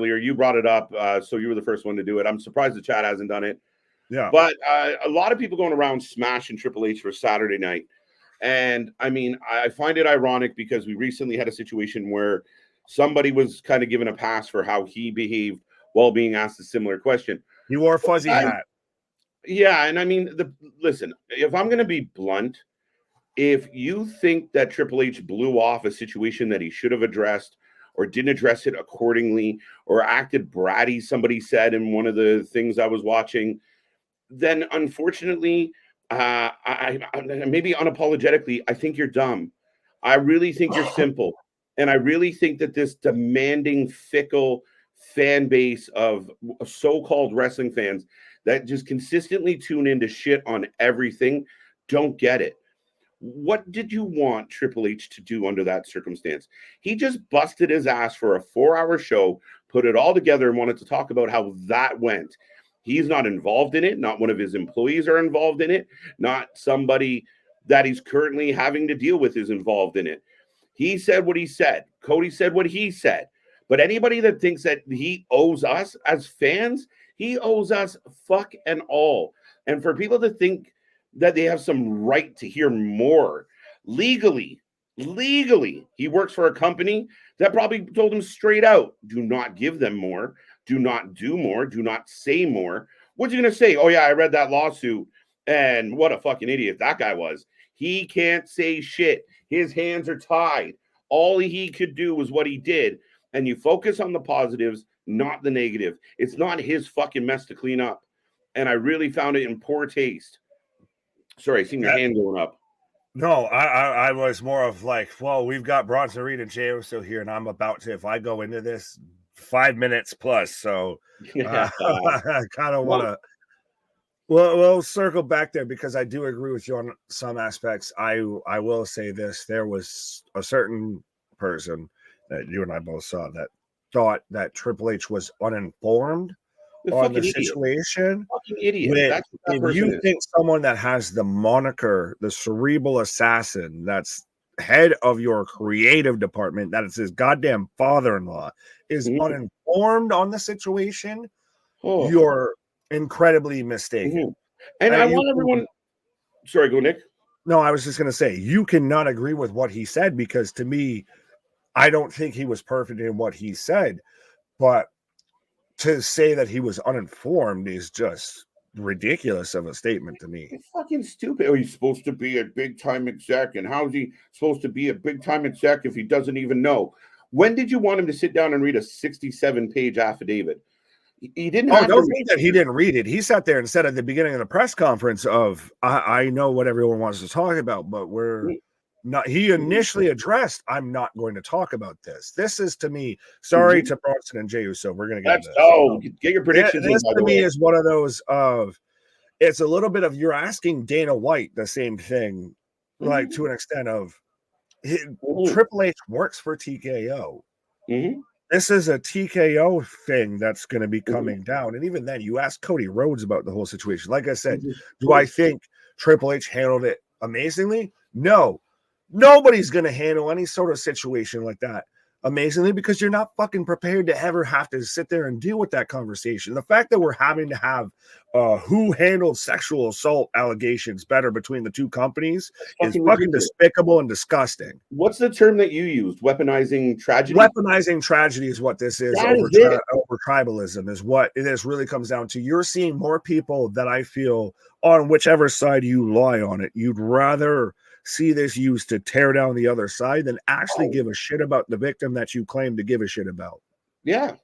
earlier. You brought it up, so you were the first one to do it. I'm surprised the chat hasn't done it. Yeah. But a lot of people going around smashing Triple H for Saturday night. And I mean, I find it ironic because we recently had a situation where somebody was kind of given a pass for how he behaved while being asked a similar question. He wore a fuzzy hat. Yeah, and I mean, listen, if I'm going to be blunt, if you think that Triple H blew off a situation that he should have addressed or didn't address it accordingly or acted bratty, somebody said in one of the things I was watching, then unfortunately, I maybe unapologetically, I think you're dumb. I really think you're simple. And I really think that this demanding, fickle fan base of so-called wrestling fans that just consistently tune into shit on everything don't get it. What did you want Triple H to do under that circumstance? He just busted his ass for a 4-hour show, put it all together, and wanted to talk about how that went. He's not involved in it. Not one of his employees are involved in it. Not somebody that he's currently having to deal with is involved in it. He said what he said. Cody said what he said. But anybody that thinks that he owes us as fans, he owes us fuck and all. And for people to think that they have some right to hear more legally, he works for a company that probably told him straight out, do not give them more, do not do more, do not say more. What's he going to say? Oh, yeah, I read that lawsuit, and what a fucking idiot that guy was. He can't say shit. His hands are tied. All he could do was what he did. And you focus on the positives, not the negative. It's not his fucking mess to clean up. And I really found it in poor taste. Sorry, I seen your hand going up. No, I was more of like, well, we've got Bronson Reed and Jey Uso here, and I'm about to, if I go into this 5 minutes plus, so I kind of want to. Well, we'll circle back there because I do agree with you on some aspects. I will say this: there was a certain person that you and I both saw that thought that Triple H was uninformed on the situation. Fucking idiot. If you think someone that has the moniker, the cerebral assassin, that's head of your creative department, that is his goddamn father-in-law, is uninformed on the situation, you're incredibly mistaken. And I want everyone. Sorry, go Nick. No, I was just going to say, you cannot agree with what he said because to me, I don't think he was perfect in what he said, but to say that he was uninformed is just ridiculous of a statement to me. It's fucking stupid. Oh, he's supposed to be a big time exec, and how is he supposed to be a big time exec if he doesn't even know? When did you want him to sit down and read a 67-page affidavit? He didn't. Don't think that he didn't read it. He sat there and said at the beginning of the press conference of, I know what everyone wants to talk about, but we're not. He initially addressed, I'm not going to talk about this. This is to me, sorry to Bronson and Jey Uso. We're going to get this. Get your predictions. This to me is one of those of, it's a little bit of, you're asking Dana White the same thing, like to an extent of, Triple H works for TKO. This is a TKO thing that's going to be coming down. And even then, you ask Cody Rhodes about the whole situation. Like I said, do I think Triple H handled it amazingly? No. Nobody's going to handle any sort of situation like that amazingly because you're not fucking prepared to ever have to sit there and deal with that conversation. The fact that we're having to have who handled sexual assault allegations better between the two companies is fucking despicable and disgusting. What's the term that you used? Weaponizing tragedy? Weaponizing tragedy is what this is. Over tribalism is what it is really comes down to. You're seeing more people that I feel on whichever side you lie on it. You'd rather see this used to tear down the other side than actually give a shit about the victim that you claim to give a shit about. Yeah.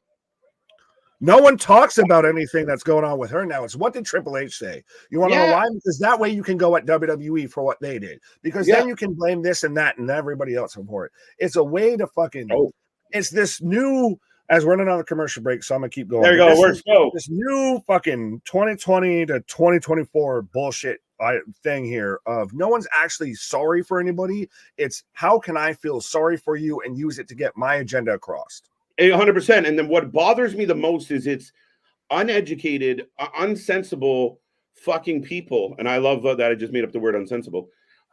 No one talks about anything that's going on with her now. It's what did Triple H say? You want to know why? Because that way you can go at WWE for what they did. Because then you can blame this and that and everybody else for it. It's a way to fucking it's this new, as we're in another commercial break, so I'm gonna keep going. There you go. Let's go. This new fucking 2020 to 2024 bullshit thing here of no one's actually sorry for anybody. It's how can I feel sorry for you and use it to get my agenda across. 100%. And then what bothers me the most is it's uneducated, unsensible fucking people. And I love that I just made up the word unsensible.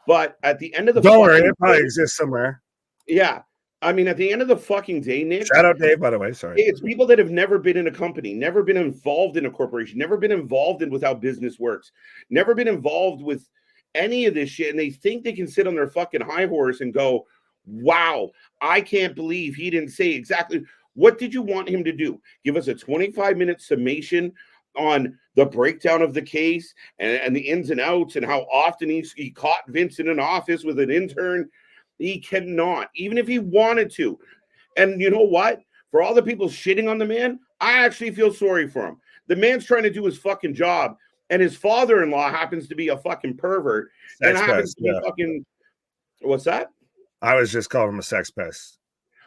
But at the end of the don't worry, it probably exists somewhere. Yeah. I mean, at the end of the fucking day, Nick. Shout out Dave, by the way. Sorry. It's people that have never been in a company, never been involved in a corporation, never been involved in with how business works, never been involved with any of this shit. And they think they can sit on their fucking high horse and go, wow, I can't believe he didn't say exactly what did you want him to do? Give us a 25-minute summation on the breakdown of the case and the ins and outs and how often he caught Vince in an office with an intern. He cannot, even if he wanted to. And you know what? For all the people shitting on the man, I actually feel sorry for him. The man's trying to do his fucking job, and his father-in-law happens to be a fucking pervert and happens to be fucking. What's that? I was just calling him a sex pest.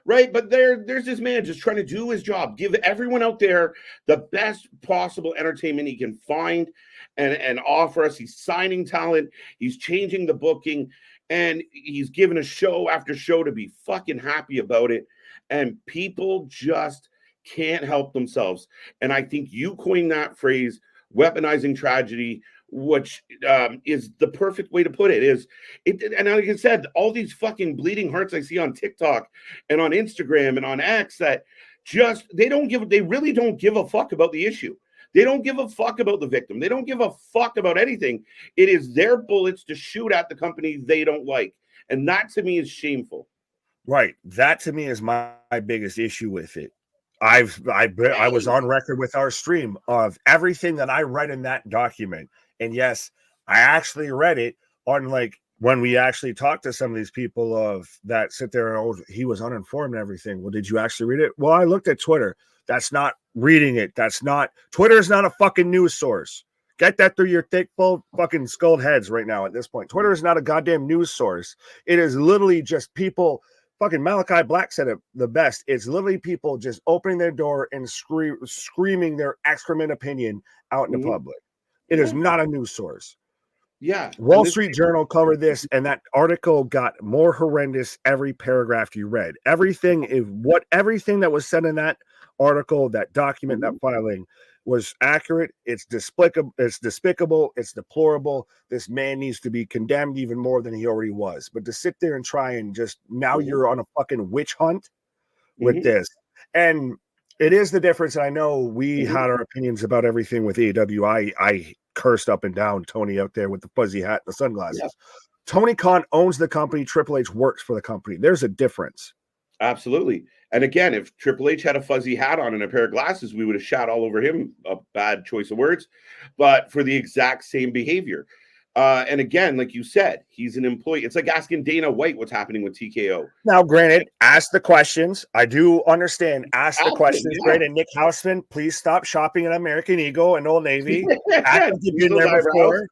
Right, but there's this man just trying to do his job, give everyone out there the best possible entertainment he can find and offer us. He's signing talent, he's changing the booking, and he's given a show after show to be fucking happy about it. And people just can't help themselves. And I think you coined that phrase, weaponizing tragedy, which is the perfect way to put it. And like I said, all these fucking bleeding hearts I see on TikTok and on Instagram and on X that just they really don't give a fuck about the issue. They don't give a fuck about the victim. They don't give a fuck about anything. It is their bullets to shoot at the company they don't like. And that to me is shameful. Right. That to me is my biggest issue with it. I was on record with our stream of everything that I read in that document. And yes, I actually read it on like when we actually talked to some of these people of that sit there and he was uninformed and everything. Well, did you actually read it? Well, I looked at Twitter. That's not reading it. Twitter is not a fucking news source. Get that through your thick, full fucking skulled heads right now at this point. Twitter is not a goddamn news source. It is literally just people. Fucking Malachi Black said it the best. It's literally people just opening their door and screaming their excrement opinion out in the public. It is not a news source. Yeah. Wall Street Journal covered this, and that article got more horrendous every paragraph you read. Everything that was said in that article, that document, that filing was accurate. It's despicable. It's deplorable. This man needs to be condemned even more than he already was. But to sit there and try and just now you're on a fucking witch hunt with this. And it is the difference. I know we had our opinions about everything with AEW. I cursed up and down Tony out there with the fuzzy hat and the sunglasses. Yeah. Tony Khan owns the company. Triple H works for the company. There's a difference. Absolutely. And again, if Triple H had a fuzzy hat on and a pair of glasses, we would have shot all over him. A bad choice of words, but for the exact same behavior. And again, like you said, he's an employee. It's like asking Dana White what's happening with TKO. Now, granted, ask the questions. I do understand. Ask the questions. Great. And Nick Houseman, please stop shopping at American Eagle and Old Navy. You've been there before.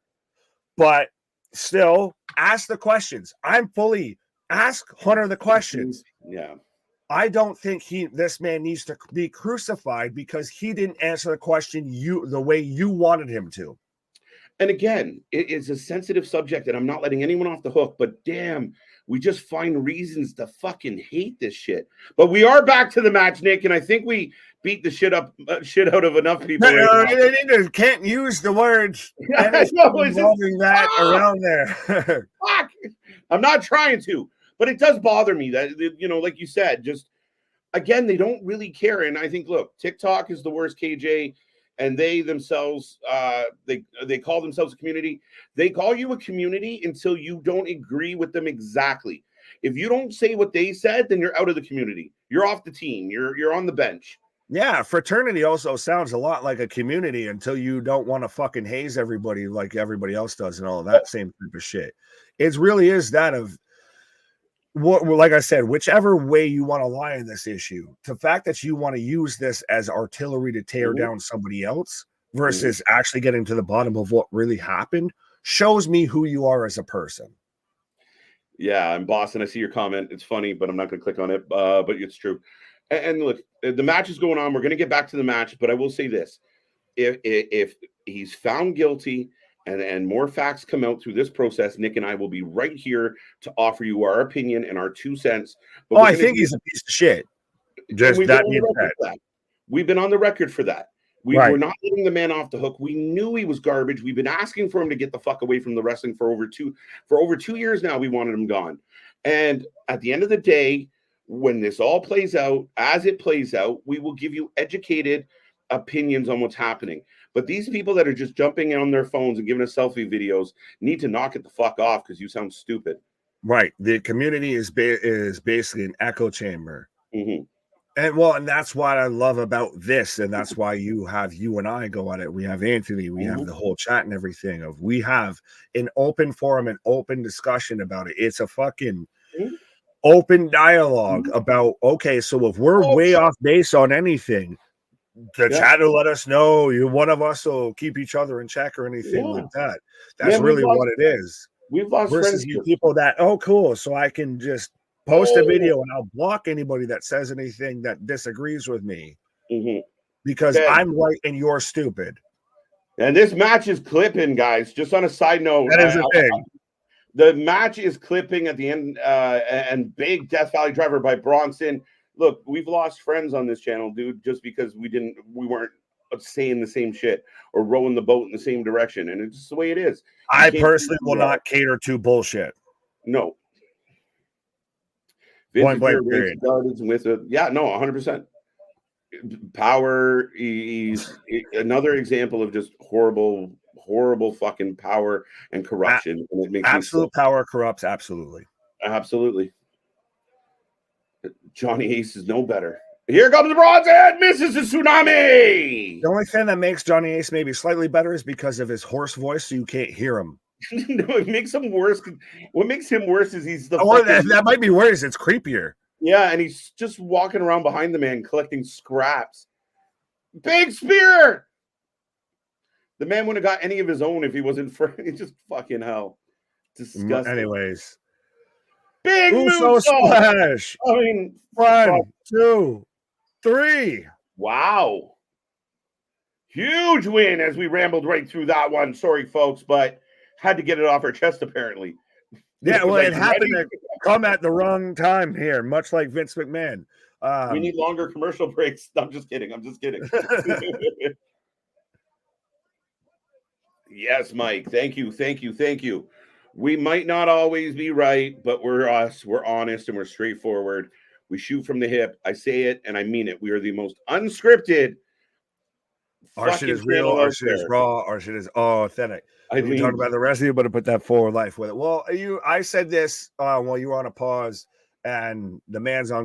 But still, ask the questions. Ask Hunter the questions. Yeah. I don't think this man needs to be crucified because he didn't answer the question the way you wanted him to. And again, it is a sensitive subject, and I'm not letting anyone off the hook, but damn, we just find reasons to fucking hate this shit. But we are back to the match, Nick, and I think we beat the shit out of enough people. You can't use the words involving that around there. Fuck! I'm not trying to, but it does bother me that, like you said, just, again, they don't really care. And I think, look, TikTok is the worst, KJ. And they themselves, they call themselves a community. They call you a community until you don't agree with them exactly. If you don't say what they said, then you're out of the community. You're off the team. You're on the bench. Yeah, fraternity also sounds a lot like a community until you don't want to fucking haze everybody like everybody else does and all of that same type of shit. It really is that of what, like I said, whichever way you want to lie in this issue, the fact that you want to use this as artillery to tear down somebody else versus actually getting to the bottom of what really happened shows me who you are as a person. Yeah, I'm Boston. I see your comment. It's funny, but I'm not going to click on it. But it's true. And look, the match is going on. We're going to get back to the match, but I will say this: if he's found guilty and more facts come out through this process, Nick and I will be right here to offer you our opinion and our 2 cents. But I think he's a piece of shit. Just that being said, we've been on the record for that. We're not letting the man off the hook. We knew he was garbage. We've been asking for him to get the fuck away from the wrestling for over 2 years now. We wanted him gone. And at the end of the day, when this all plays out, as it plays out, we will give you educated opinions on what's happening. But these people that are just jumping on their phones and giving us selfie videos need to knock it the fuck off because you sound stupid. Right. The community is basically an echo chamber. Mm-hmm. And that's what I love about this, and that's why you and I go at it. We have Anthony, we have the whole chat and everything. We have an open forum, an open discussion about it. It's a fucking open dialogue about, okay, so if we're way off base on anything, the chat will let us know. One of us will keep each other in check or anything like that. That's really what it is. We've lost versus friends. You people that, oh, cool, so I can just post a video and I'll block anybody that says anything that disagrees with me because I'm right and you're stupid. And this match is clipping, guys. Just on a side note, that is a thing. The match is clipping at the end, and big Death Valley Driver by Bronson. Look, we've lost friends on this channel, dude, just because we weren't saying the same shit or rowing the boat in the same direction, and it's just the way it is. I personally will not cater to bullshit. No. Point blank period. With a, yeah, no, 100%. Power. He's another example of just horrible fucking power and corruption. And it makes absolute power corrupts. Absolutely. Johnny Ace is no better. Here comes the broadside, misses the tsunami. The only thing that makes Johnny Ace maybe slightly better is because of his hoarse voice, so you can't hear him. No, it makes him worse. What makes him worse is he's the. Or that might be worse. It's creepier. Yeah, and he's just walking around behind the man collecting scraps. Big spear. The man wouldn't have got any of his own if he wasn't for. It's just fucking hell. Disgusting. Anyways. Big Uso splash. I mean, 1, 2, 3. Wow. Huge win as we rambled right through that one. Sorry, folks, but had to get it off our chest, apparently. Yeah, well, it happened to come at the wrong time here, much like Vince McMahon. We need longer commercial breaks. I'm just kidding. Yes, Mike. Thank you. We might not always be right, but we're us. We're honest and we're straightforward. We shoot from the hip. I say it and I mean it. We are the most unscripted. Our shit is real. Our shit is raw. Our shit is authentic. We talk about the rest of you, but to put that forward life with it. Well, I said this while you were on a pause, and the man's on